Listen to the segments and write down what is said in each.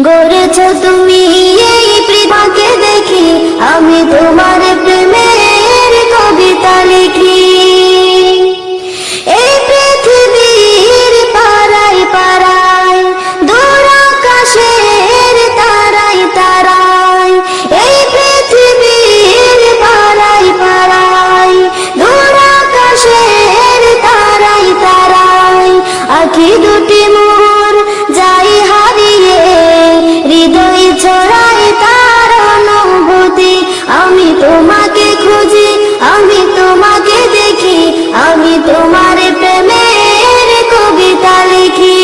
গড়েছ তুমি এই পৃথিবীকে দেখি, আমি তোমার প্রেমের কবিতা লিখি। এই পৃথিবীর পাড়ায় পাড়ায়, দূর আকাশের তারায় তারায়, এই পৃথিবীর পাড়ায় পাড়ায়, দূর আকাশের তারায় তারায়, আঁখি দুটি মোর যাই হারিয়ে, হৃদয় ছড়ায় তার অনুভূতি। আমি তোমাকে খুঁজি, আমি তোমাকে দেখি, আমি তোমার প্রেমের কবিতা লিখি।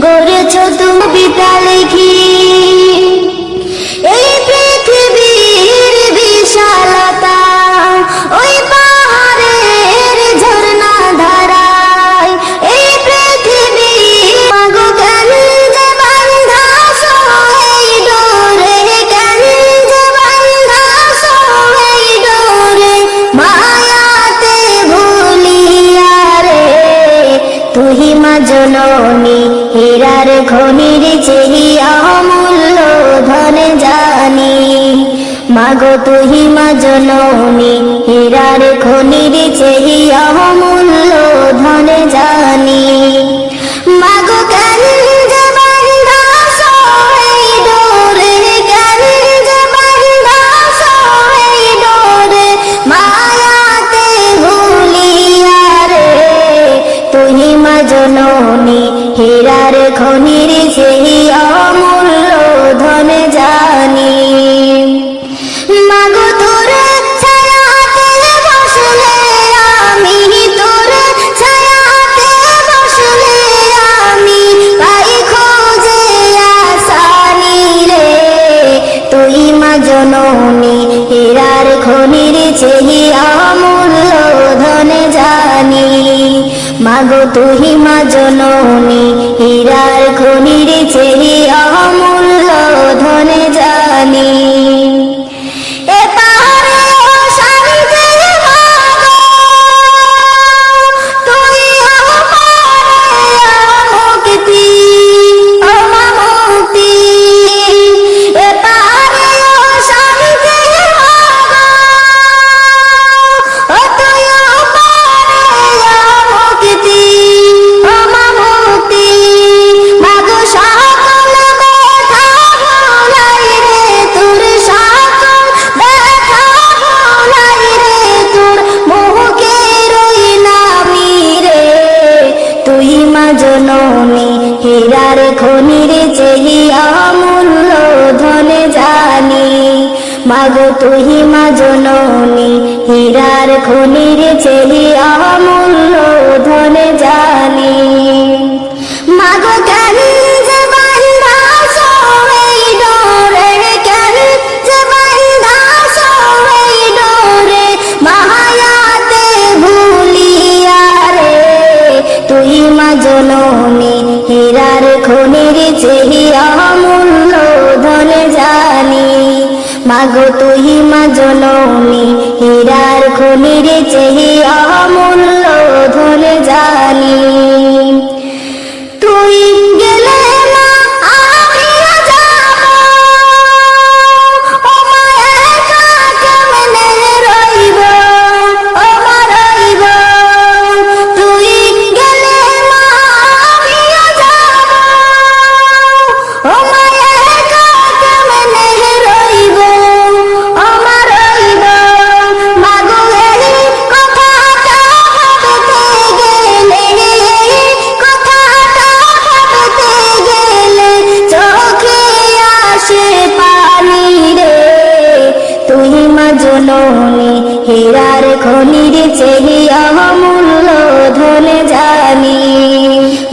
গড়েছ তুমি কবিতা লিখি। এই পৃথিবীর বিশালতা, ওই পাহাড়ের ঝর্ণা ধারায়, এই পৃথিবী মাগো কেন যে বান্ধা এই ডোরে, কেন যে বান্ধা এই ডোরে, মায়াতে ভুলিয়া রে। তুহি মা জননী, হীরার খনির চেহি অমূল্য ধন জানি। মাগো তুহি মা জননী, হীরার খনির চেহি অমূল্য ধন জানি। মাগো কেন যে বান্ধা এই ডোরে, কেন যে বান্ধা এই ডোরে, মায়াতে ভুলিয়া রে। তুহি মা জননী, হীরার খনির চেহি অমূল্য ধন জানি। মাগো তোর ছায়াতে বসলে আমি, তোর ছায়াতে বসলে আমি, পাই খোঁজে আসানি রে। তুই মা জননী, হীরার খনির চেহি অমূল্য ধন জানি। মাগো তুহি মা জননী, হীরার খনির চেহি অমূল্য ধন জানি। এ পাহাড়ে শান্তি মাগো, তুই আমার মুক্তি, আমার মুক্তি। এ পাহাড়ে শান্তি মাগো, তুই আমার মুক্তি, আমার মুক্তি। মাগো সকল ব্যথা ভোলাই রে, তোর সকল ব্যথা ভোলাই রে, তোর মুখে রই নামি রে। তুই মা জননী, হীরার খনির চেহি অমূল্য ধন জানি। মাগো তুহি মা জননী, হীরার খনির চেহি অমূল্য ধন জানি। মাগো কেন যে বান্ধা এই ডোরে, কেন যে বান্ধা এই ডোরে, মায়াতে ভুলিয়া রে। তুই মা জননী, হীরার খনির চেহি অমূল্য ধন জানি। মাগো তুহি মা জননী, হীরার খনির চেহি অমূল্য ধন জানি। তুই গেলে মা আমি যাব, ও মা একা কেমনে রইব, ও মা রইব। তুই গেলে মা আমি যাব, ও মা একা কেমনে রইব, ও মা রইব। মাগো এই কথাটা ভাবতে গেলে, কথাটা ভাবতে গেলে চোখে আসে পানি রে। তুই মা জননী, হীরার খনির চেহি অমূল্য ধন জানি।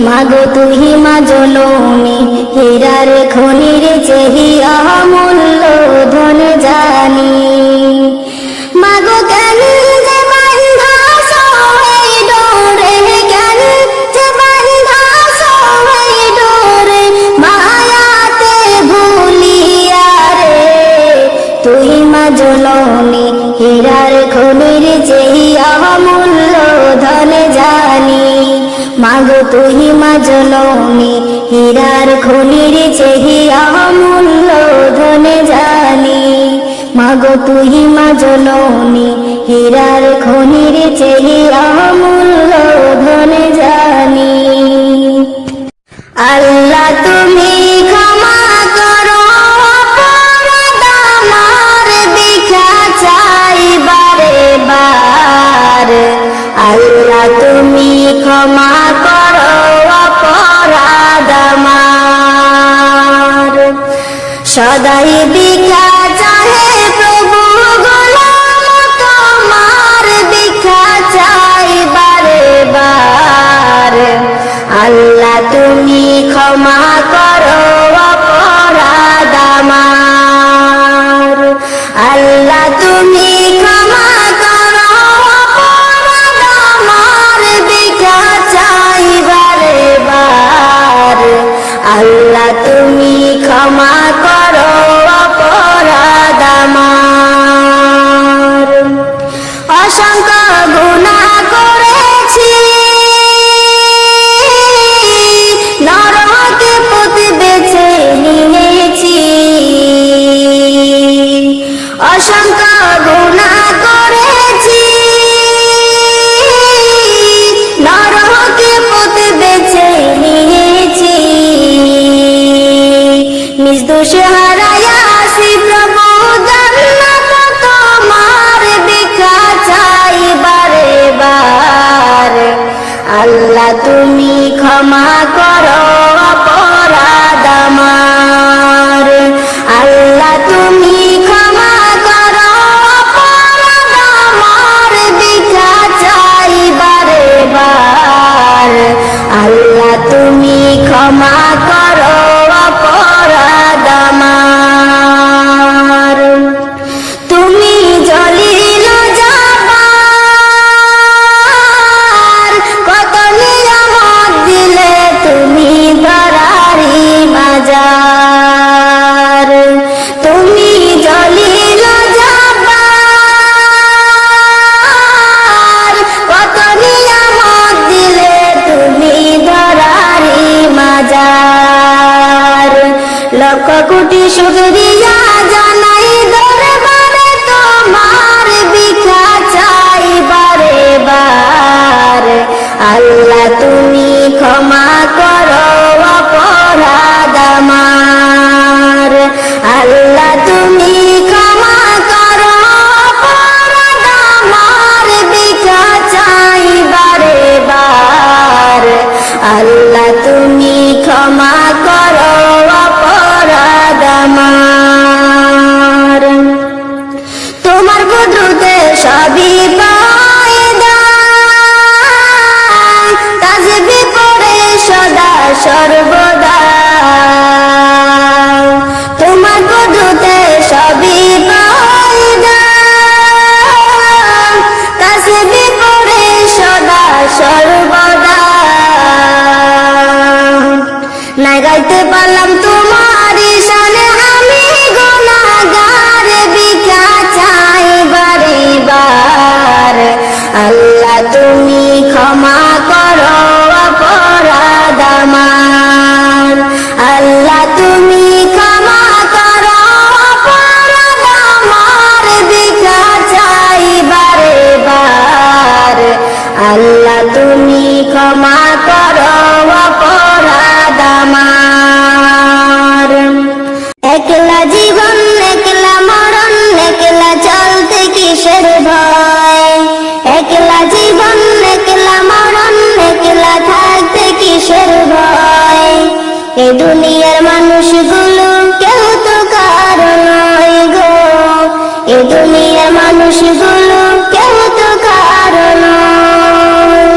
মাগো তুই মা জননী, হীরার খনির চেহি অমূল্য ধন জানি। মাগো কেন যে বান্ধা এই ডোরে, কেন যে বান্ধা এই ডোরে, মায়াতে ভুলিয়া রে। তুই মা জননী, হীরার খনির চেহি অমূল্য ধন জানি। মাগো তুহি মা জননী, হীরার খনির চেহিয়া মূল্য ধনে জানি, মাগো তুই মা জননী, হীরার খনির চেহিয়া মূল্য ধনে জানি। আল্লাহ তুমি ক্ষমা করো অপরাধ আমার, দেখা চাই বারে বার। আল্লাহ তুমি ক্ষমা করো অপরাধ আমার, সদাই দেখা চাহে প্রভু গোলাম তোমার, দেখা চাই বারে বার। আল্লাহ তুমি ক্ষমা করো অপরাধ আমার, আল্লাহ তুমি ক্ষমা করো অপরাধ আমার, দেখা চাই বারে বার। আল্লাহ তুমি ক্ষমা করো অপরাধ আমার, অসংখ্য গুনাহ করেছি, নরকে পথ বেছে নিয়েছি। অসংখ্য গুনাহ করেছি, নরকে পথ বেছে নিয়েছি। নিজ দোষে হারায়া আসি প্রভু জান্নাত তোমার, দেখা চাই বারে বার। আল্লাহ তুমি ক্ষমা করো অপরাধ আমার, আল্লাহ তুমি ক্ষমা করো অপরাধ আমার, দেখা চাই বারে বার। আল্লাহ তুমি ক্ষমা করো অপরাধ আমার, তুমি জলিল জব্বার, কত নিয়ামত দিলে তুমি ধরারি মাজার। তুমি জলিল জব্বার, কত নিয়ামত দিলে তুমি ধরারি মাজার। লক্ষ কোটি শুকরিয়া জানাই দরবারে তোমার, ভিক্ষা চাই বারে বার। আল্লাহ তুমি ক্ষমা করো অপরাধ আমার, আল্লাহ তুমি ক্ষমা করো অপরাধ আমার, ভিক্ষা চাই বারে বার। আল্লাহ তুমি ক্ষমা করো অপরাধ আমার, তোমার কুদরতে সবই পায়দা, তাসবিহ পড়ে সদা সর্বদা। তোমার কুদরতে সবই পায়দা, তাসবিহ পড়ে সদা সর্বদা। না গাইতে পারলাম তোমার শানে আমি গুনাহগার, ভিক্ষা চাই বারে বার। আল্লাহ তুমি ক্ষমা করো অপরাধ আমার, আল্লাহ তুমি ক্ষমা করো অপরাধ আমার, ভিক্ষা চাই বারে বার। আল্লাহ তুমি ক্ষমা করো অপরাধ আমার। একলা জীবন একলা মরণ, একলা চলতে কিসের ভয়। একলা জীবন একলা মরণ, একলা থাকতে কিসের ভয়। এ দুনিয়ার মানুষগুলো কেউ তো কারো নয় গো, এ দুনিয়ার মানুষগুলো কেউ তো কারো নয়।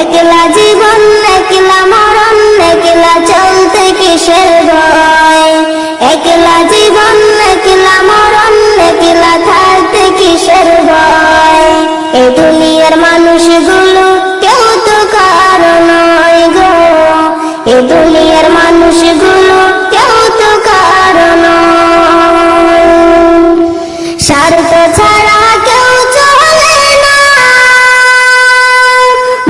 একলা জীবন একলা মরণ, একলা চলতে কিসের ভয়। একলা জীবন একলা মরণ, একলা থাকতে কিসের ভয়। এ দুনিয়ার মানুষগুলো কেউ তো কারো নয় গো, এ দুনিয়ার মানুষগুলো কেউ তো কারো নয়। স্বার্থ ছাড়া কেউ চলে না,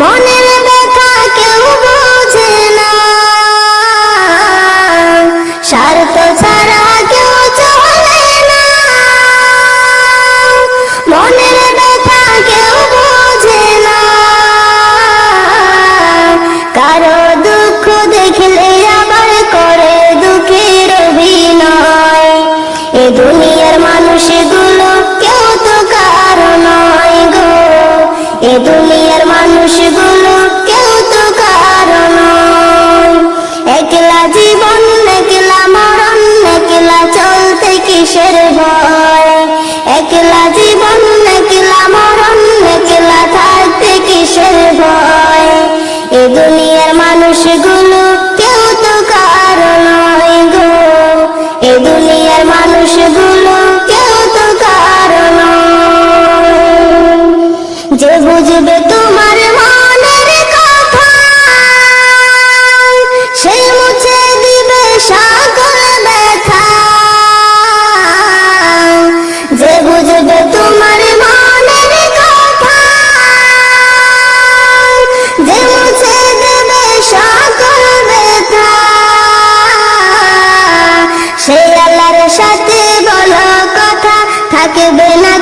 মনের ব্যথা কেউ বোঝে না। দুনিয়ার মানুষগুলো কেউ তো কারো নয়। একলা জীবন একলা মরণ, একলা চলতে কিসের ভয়? একলা জীবন একলা মরণ, একলা থাকতে কিসের ভয়? এ দুনিয়ার মানুষগুলো কেউ তো কারো নয় গো, এ দুনিয়ার মানুষগুলো কেউ তো কারো নয়। যে বুঝবে তোমার মনের কথা, সে মুছে দিবে সকল ব্যথা। যে বুঝবে তোমার মনের কথা, যে মুছে দেবে সকল ব্যথা। সে আল্লাহর সাথে বলো কথা, থাকবে না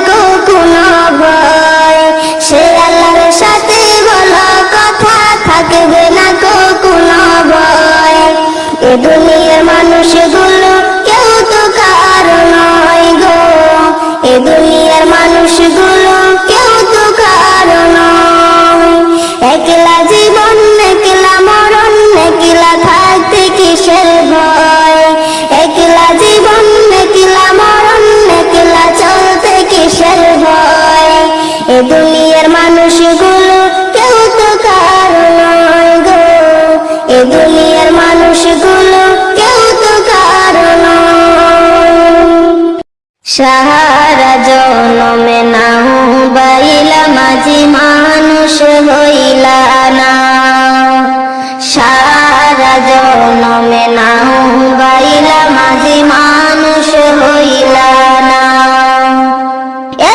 কোনো ভয়। সে আল্লাহর সাথে বলো কথা, থাকবে না কোনো ভয়। এ দুনিয়ার মানুষগুলো কেউ তো কারো নয় গো, এ দুনিয়ার মানুষগুলো কেউ তো কারো নয়। একলা জীবন একলা মরণ, একলা থাকতে কিসের ভয়? একলা জীবন একলা মরণ, একলা চলতে কিসের ভয়? এ দুনিয়ার মানুষগুলো কেউ তো কারো নয় গো, এ দুনিয়ার মানুষগুলো কেউ তো কারো নয়। সারা জনমে না বাইলা মাঝি মানুষ হইলা না, সারা জনমে না বাইলা মাঝি মানুষ হইলা না।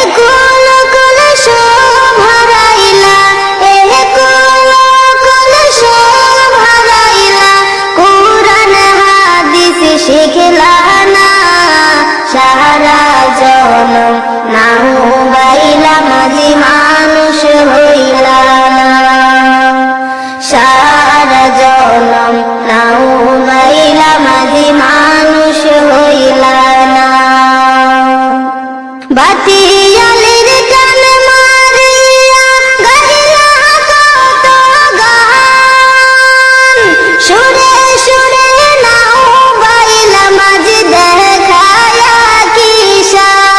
একুল কুল সব হারাইলা, একুল কুল সব হারাইলা, কুরআন হাদিস শিখলা না। সারা জনম না বাইলা মাঝি মানুষ হইলা না, সারা জনম না বাইলা মাঝি মানুষ হইলা না। বাতিয়ালের টান মারিয়া গাইলা কত গান, সুরে সুরে নাও বাইলা মাঝি দেখায়া কিষান।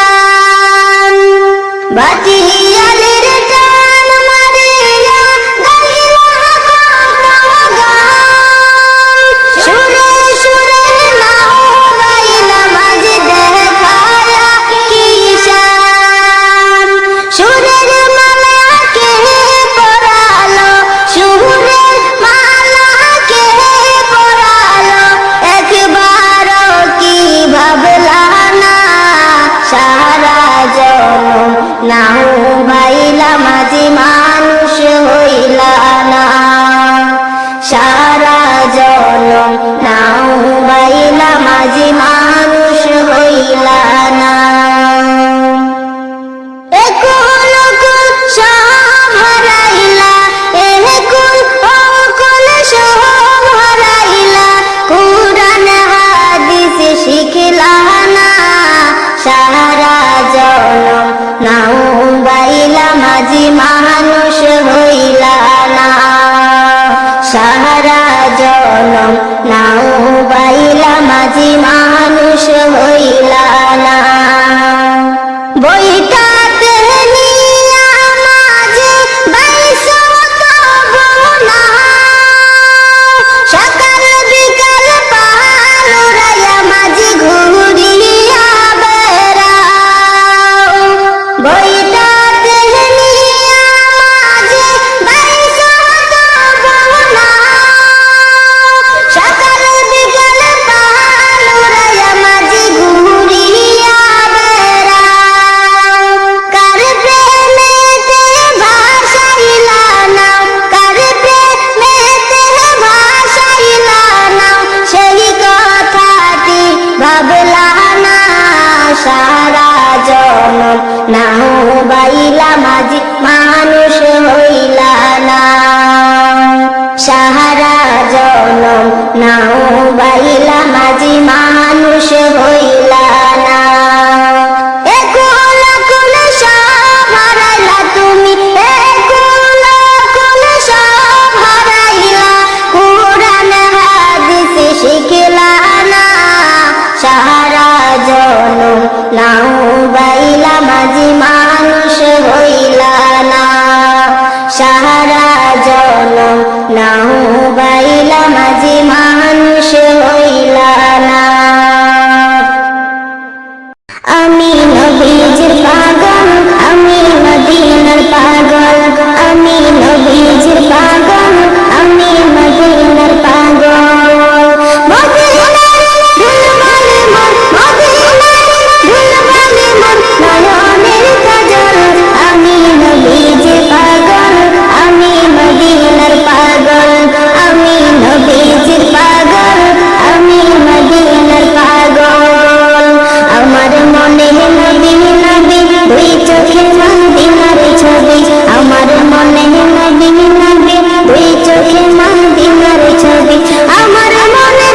বাতিয়ালের টান মারিয়া গাইলা কত গান, সুরে সুরে নাও বাইলা মাঝি দেখায়া কিষান। সুরের মালা কে পরালো, সুরের মালা কে পরালো, একবারও কি ভাবলা না? সারা জনম না বাইলা মাঝি মানুষ হইলা না, সারা জনম না বাইলা মাঝি মানুষ হইলা না। একুল কুল সব হারাইলা, একুল কুল সব হারাইলা, কুরআন হাদিস শিখলা না। সারা জনম না বাইলা মাঝি মানুষ হইলা না, সারা জনম না বাইলা মাঝি মানুষ হইলা না। বইটাতে নিয়া মাঝে বাইশো তবু না, সকাল বিকাল পাল উড়াইয়া মাঝি ঘুরিয়া বেড়াও। বইটাতে নিয়া মাঝে বাইশো তবু না, সকাল বিকাল পাল উড়াইয়া মাঝি ঘুরিয়া বেড়াও। কার প্রেমেতে ভাসাইলা নাও, কার প্রেমেতে ভাসাইলা নাও, সেই কথাটি ভাবলা না। সারা জনম না বাইলা মাঝি মানুষ হইলা না, সারা জনম না বাইলা মাঝি মানুষ হইলা না। একুল কুল সব হারাইলা তুমি, একুল নাও বাইলা মাঝি মানুষ হইলা না সারা জনম নাও বাইলা মাঝি মানুষ হইলা না আমি নবীজির পাগল আমি মদিনার পাগল আমি নবীজির পাগল আমি মদিনার পাগল মদিনার ধুলবালি মন মদিনার ধুলবালি মন নয়নের কাজল আমি নবীজির পাগল আমি মদিনার পাগল আমি নবীজির পাগল আমি মদিনার পাগল আমার মনে নবী নবী দুই চোখে মদিনার ছবি আমার মনে নবী নবী দুই চোখে মদিনার ছবি আমার মনে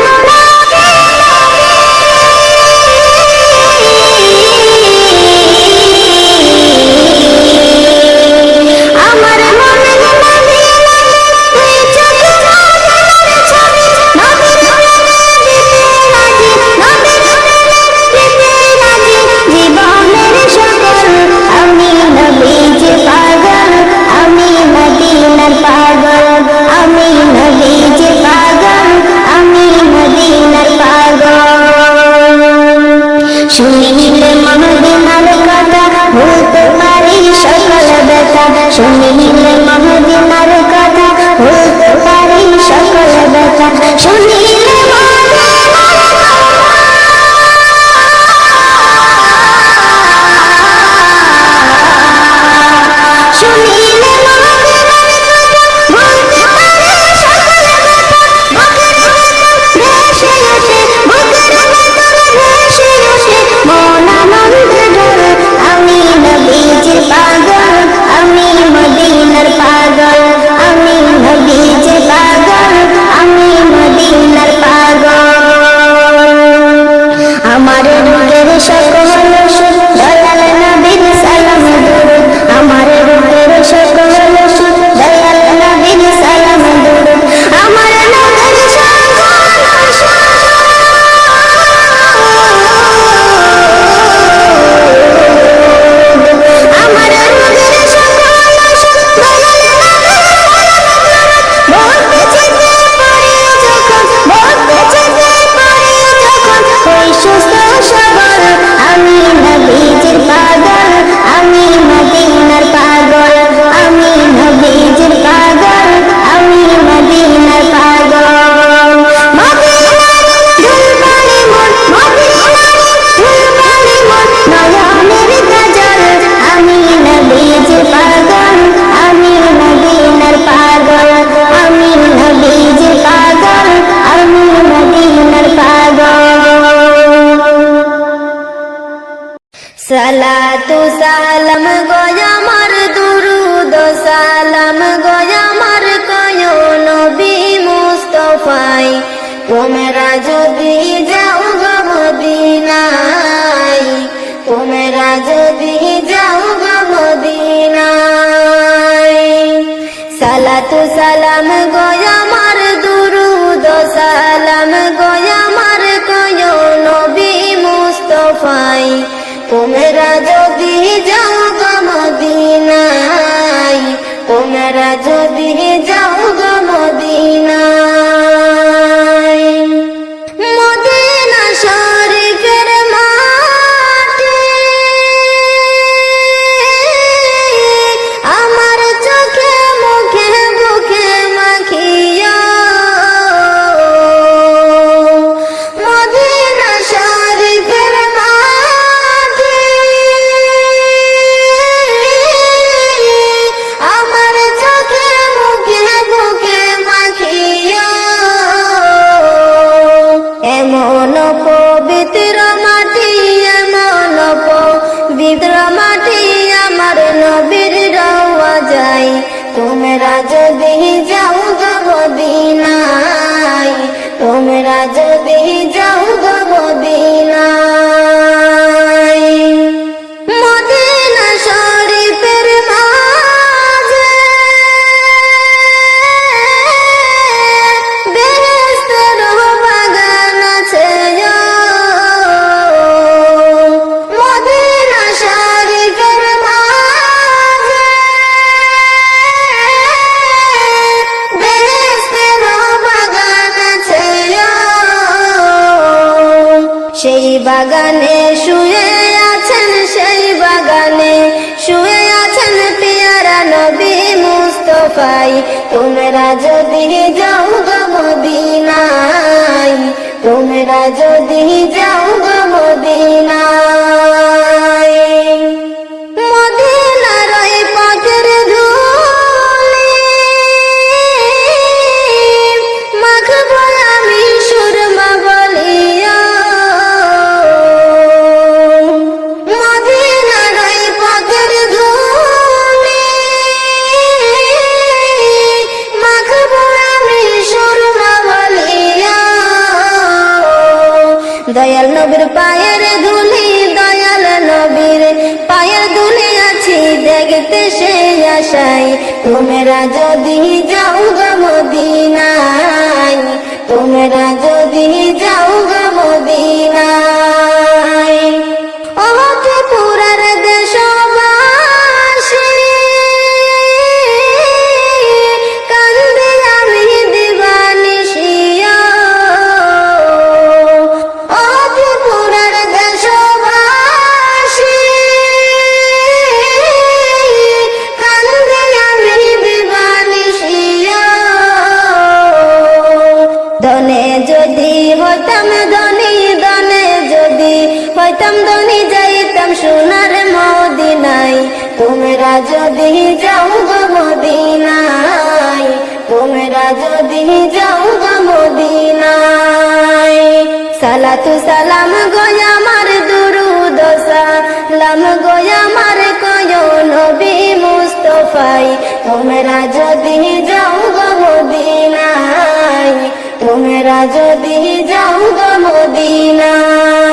আমার মনে নবী দুই চোখে মদিনার ছবি নবী জীবনের সকল আমি নবীজির পাগল আমি মদিনার পাগল আমি নবীজির পাগল আমি মদিনার পাগল শুনিলে মদিনার কথা ভুলতে পারি সকল ব্যথা শুনিলে মদিনার কথা ভুলতে পারি সকল ব্যথা শুনিলে আমি নবীজির পাগল আমি মদিনার পাগল আমি নবীজির পাগল আমি মদিনার পাগল আমার রূপের সকল সুখ দয়াল নবীর সালাম দুরূদ আমার রূপের সকল সুখ দয়াল নবীর সালাম দুরূদ আমার নবীর আমার রূপের সকল সুখ দয়াল নবীর সালাম বলতে যেতে পারি যখন বলতে যেতে পারি যখন ওই সুস্থ সবল আমি নবীজির পাগল আমি মদিনার পাগল আমি নবীজির পাগল আমি মদিনার পাগল মদিনার ধুলবালি মন মদিনার ধুলবালি মন নয়নের কাজল আমি নবীজির পাগল আমি মদিনার পাগল আমি নবীজির পাগল আমি মদিনার পাগল সালাতু সালাম গয়া আমার দুরুদ সালাম গয়া আমার কয় নবী মুস্তাফাই তোমরা যদি যাও গো মদিনায় তোমরা যদি যাও গো মদিনায় সালাতু সালাম গয়া আমার দুরুদ সালাম গয়া আমার কয় নবী মুস্তাফাই তোমরা যদি যাও গো মদিনায় তোমরা যদি যাও গো মদিনায় মদিনা শরীফের মাটি আমার চোখে মুখে বুকে মাখিয়া মদিনা শরীফের মাটি আমার চোখে মুখে বুকে মাখিয়া এমন পবিত্র মাটি এমন পবিত্র মাটি আমার নবীর রওয়া যায় তোমরা যদি যাও গো মদিনায় তোমরা যদি যাও গো মদিনায় মদিনা শরীফের মাঝে বেহেশতের বাগান আছে সেই বাগানে শুয়ে আছেন, সেই বাগানে শুয়ে আছেন পিয়ারা নবী মুস্তফাই। তোমরা যদি যাও গো মদিনায়, তোমরা যদি যাও গো মদিনায়, মদিনার ওই পাকের ধুলি মাখবো আমি সুরমা বলিয়া। মদিনার ওই পাকের ধুলি মাখবো আমি সুরমা বলিয়া। দয়াল নবীর পায়ের ধুলি, দয়াল নবীর পায়ের ধুলি আছি দেখতে সেই আশায়। তোমরা যদি যাও গো মদিনায়, তোমরা যদি যাও গো মদিনায়, ও ত্রিপুরার দেশবাসী কান্দে আমি দিবানিশিয়া। ও ত্রিপুরার দেশবাসী কান্দে আমি দিবানিশিয়া। ধনে যদি হইতাম ধনী, ধনে যদি হইতাম ধনী যাইতাম সোনার মদিনায়। তোমরা যদি যাও গো মদিনায়, তোমরা যদি যাও গো মদিনায়। সালাতু সালাম গো আমার দুরুদ সালাম গো আমার কয় নবী মুস্তফাই। তোমরা যদি যাও গো মদিনায়, তোমরা যদি যাও গো মদিনায়।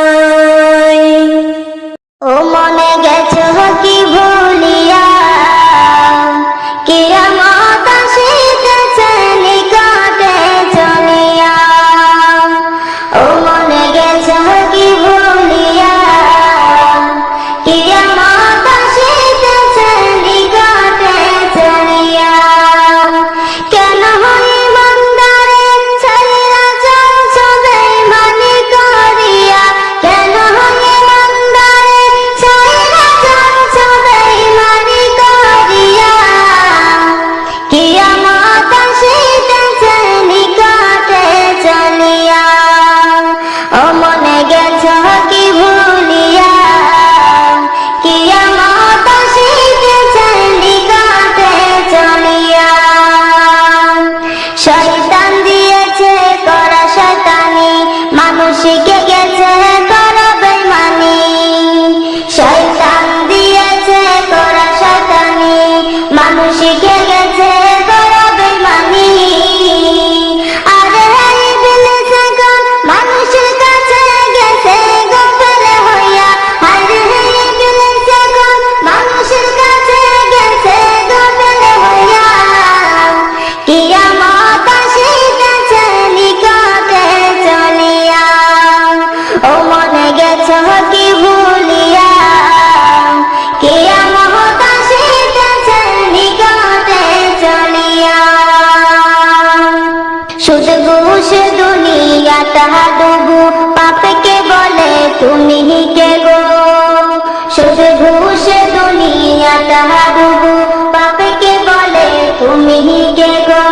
ও মনে গেছো কি ভুলিয়া, কিয়ামত আসিতেছে নিকটে চলিয়া। ও মনে গেছো কি ভুলিয়া, কিয়ামত আসিতেছে নিকটে চলিয়া। কেন হই মন্দারে ছাইরা চলছো বেঈমানি করিয়া, কেন হই মন্দারে ছাইরা চলছো বেঈমানি করিয়া। কিয়ামত আসিতেছে নিকটে চলিয়া। ও মনে গেছো কি ভুলিয়া, কিয়ামত আসিতেছে নিকটে চলিয়া। শয়তান দিয়েছে করা শয়তানি, মানুষকে গেছে করা বেঈমানি। শয়তান দিয়েছে করা শয়তানি, মানুষকে গেছে করা বেঈমানি। আরে ইবলিস এখন মানুষের কাছে গেছে গোপন হইয়া। আরে ইবলিস এখন মানুষের কাছে গেছে গোপন হইয়া। কিয়ামত আসিতেছে নিকটে চলিয়া। ও মনে গেছো কি ভুলিয়া, কিয়ামত আসিতেছে নিকটে চলিয়া। সুদ ঘুষ দুনিয়াটা ডুবু, পাপকে বলে তুমি কে গো। সুদ ঘুষ দুনিয়াটা ডুবু, পাপকে বলে তুমি কে গো।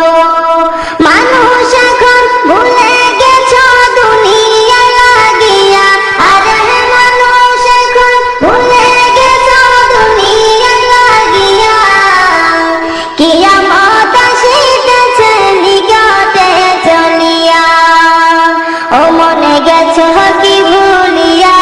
মানুষ এখন ভুলে গেছো দুনিয়া লাগিয়া। আরে মানুষ এখন ভুলে গেছো দুনিয়া লাগিয়া। কিয়ামত আসিতেছে নিকটে চলিয়া। ও মনে গেছো কি ভুলিয়া,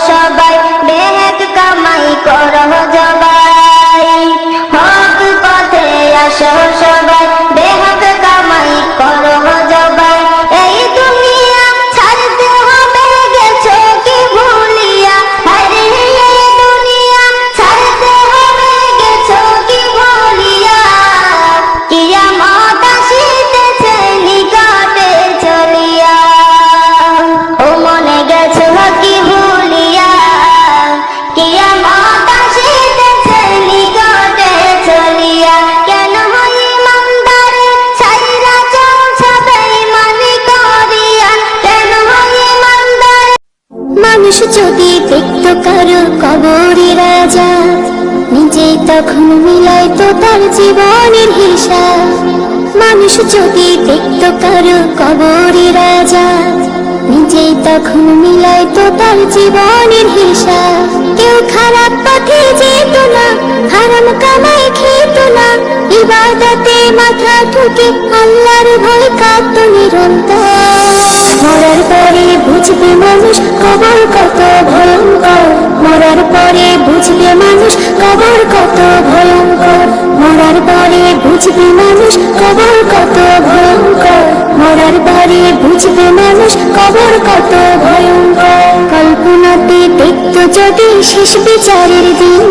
সবাই বেহেক কামাই করো জবাই হক পথে আসো সবাই বেহেক কামাই করো জবাই এই দুনিয়া ছাড়তে হবে গেছো কি ভুলিয়া আরে এই দুনিয়া ছাড়তে হবে গেছো কি ভুলিয়া কিয়ামত আসিতেছে নিকটে চলিয়া ও মনে গেছো কি ভুলিয়া কিয়ামত আসিতেছে নিকটে চলিয়া কেন হই ইমানদারে ছাইরা চলছো বেঈমানি করিয়া কেন হই ইমানদারে মানুষ যদি দেখতো কারো কবরে রাজা নিজেই তখন মিলাইতো তার জীবনের হিসাব মানুষ যদি দেখতো কারো কবরে রাজা নিজেই তখন মিলাইতো তার জীবনের হিসাব কেউ খারাপ পথে যেত না হারাম কামাই খেত না ইবাদতে মাথা ঠুকে আল্লাহর ভয় কাঁদতো নিরন্তর মরার পরে বুঝবে মানুষ কবর কত ভয়ঙ্কর মরার পরে বুঝবে মানুষ কবর কত ভয়ঙ্কর মরার পরে বুঝবে মানুষ কবর কত ভয়ঙ্কর মরার পরে বুঝবে মানুষ কবর কত ভয়ঙ্কর কল্পনাতে দেখতো যদি শেষ বিচারের দিন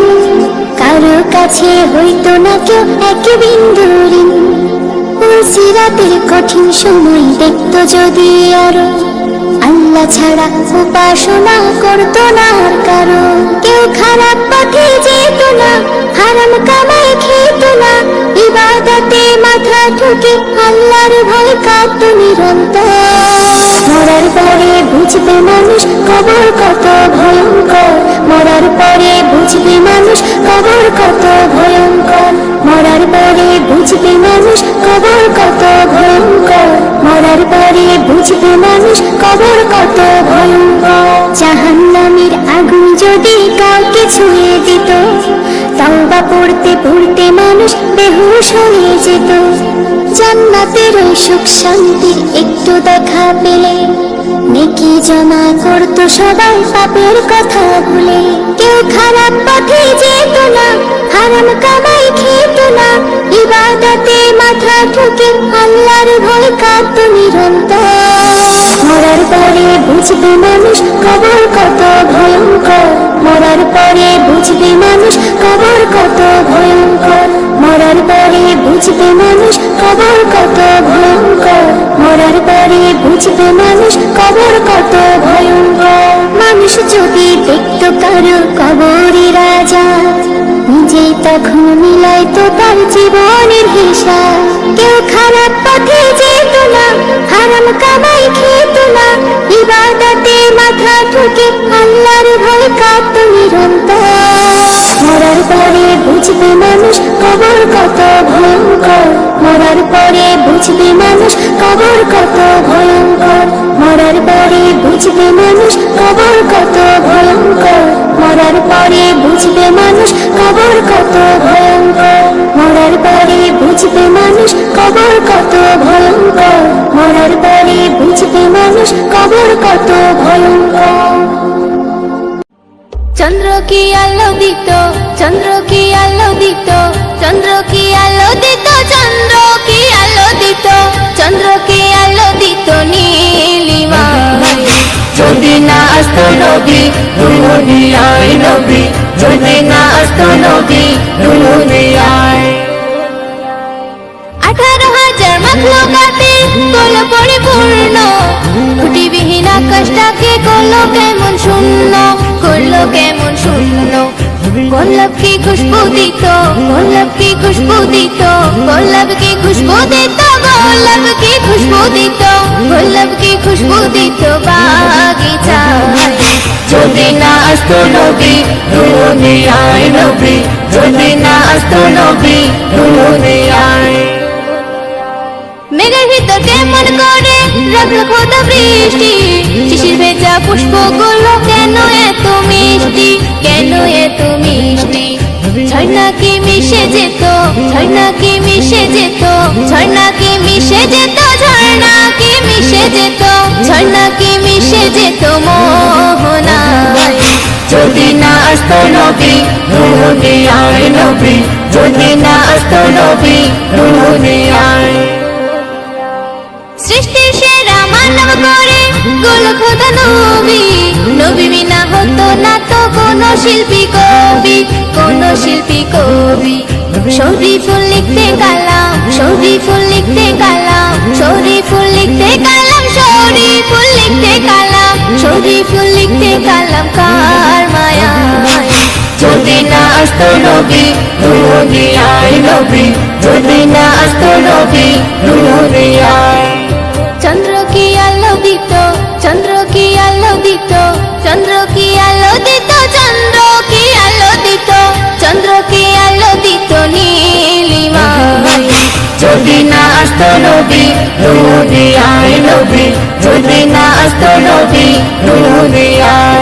কারো কাছে হইতো না কেউ এক বিন্দু ঋণ সিরাতের কঠিন সময় দেখতো যদি আরো আল্লাহ ছাড়া উপাসনা করতো না আর কারো কেউ খারাপ পথে যেত না হারাম কামাই খেত না ইবাদতে মাথা ঠুকে আল্লাহর ভয় কাঁদতো নিরন্তর মরার পরে বুঝবে মানুষ কবর কত ভয়ঙ্কর মরার পরে বুঝবে মানুষ কবর কত ভয়ঙ্কর মরার পরে বুঝবে মানুষ কবর কত ভয়ঙ্কর মরার পরে বুঝবে মানুষ কবর কত ভয়ঙ্কর জাহান্নামের আগুন যদি কাউকে ছুঁয়ে দিত তওবা পড়তে পড়তে মানুষ বেহুশ হয়ে যেত জান্নাতের ওই সুখ শান্তির একটু দেখা পেলে নেকি জমা করতো সবাই পাপের কথা ভুলে কেউ খারাপ পথে যেত না হারাম কামাই খেত না ইবাদতে মাথা ঠুকে আল্লাহর ভয় কাঁদতো নিরন্তর মরার পরে বুঝবে মানুষ কবর কত ভয়ঙ্কর মরার পরে বুঝবে মানুষ কবর কত ভয়ঙ্কর মরার পরে বুঝবে মানুষ কবর কত ভয়ঙ্কর মরার পরে বুঝবে মানুষ কবর কত ভয়ঙ্কর মানুষ যদি দেখতো কারো কবরে রাজা নিজেই তখন মিলাইতো তার জীবনের হিসাব কেউ খারাপ পথে যেত না হারাম কামাই খেত না ইবাদতে মাথা ঠুকে আল্লাহর ভয় কাঁদতো নিরন্তর মরার পরে বুঝবে মানুষ কবর কত ভয়ঙ্কর মরার পরে বুঝবে মানুষ কবর কত ভয়ঙ্কর মরার পরে বুঝবে মানুষ কবর কত ভয়ঙ্কর মরার পরে বুঝবে মানুষ কবর কত ভয়ঙ্কর মরার পরে বুঝবে মানুষ কবর কত ভয়ঙ্কর মরার পরে বুঝবে মানুষ কবর কত ভয়ঙ্কর চন্দ্র কি আলো দিত চন্দ্র কি আলো দিত চন্দ্র কি আলো দিত চন্দ্র কি আলো দিত চন্দ্র কি আলো দিত নীলিমা যদি না আসতো নবী দুনিয়ায় নবী যদি না আসতো নবী দুনিয়ায় 18,000 মাখলুকাতে করল পরিপূর্ণ খুঁটিবিহীন আকাশটাকে করলো কেমন শূন্য করলো কেমন শূন্য গোলাপ কি খুশবু দিত গোলাপ কি খুশবু দিত গোলাপ কি খুশবু দিত গোলাপ কি খুশবু দিত গোলাপ কি খুশবু দিত বাগিচায় যদি না আসতো নবী দুনিয়ায় নবী যদি না আসতো নবী দুনিয়ায় মেঘের ভিতর কেমন করে রাখলো খোদা বৃষ্টি শিশির ভেজা পুষ্পগুলো কেন এত মিষ্টি কেন এত মিষ্টি ঝর্ণা কি মিশে যেত ঝর্ণা কি মিশে যেত ঝর্ণা কি মিশে যেত ঝর্ণা কি মিশে যেত ঝর্ণা কি মিশে যেত মোহনায় নবী দুনিয়ায় নবী যদি না আসতো নবী দুনিয়ায় সৃষ্টির সেরা মানব করে গোল খোদা নবী নবী বিনা হতো না তো কোনো শিল্পী কবি কোনো শিল্পী কবি শরীফুল লিখতে কালাম শরীফুল লিখতে কালাম শরীফুল লিখতে কালাম শরীফুল লিখতে কালাম শরীফুল লিখতে কালাম কার মায়া যদি না আসতো নবী দুনিয়ায় নবী যদি না আসতো নবী দুনিয়ায় চন্দ্র কি আলো দিত চন্দ্র কি আলো দিত চন্দ্র কি আলো দিত চন্দ্র কি আলো দিত চন্দ্র কি আলো দিত নীলিমায় যদি না আসতো নবী দুনিয়ায় নবী যদি না আসতো নবী দুনিয়ায়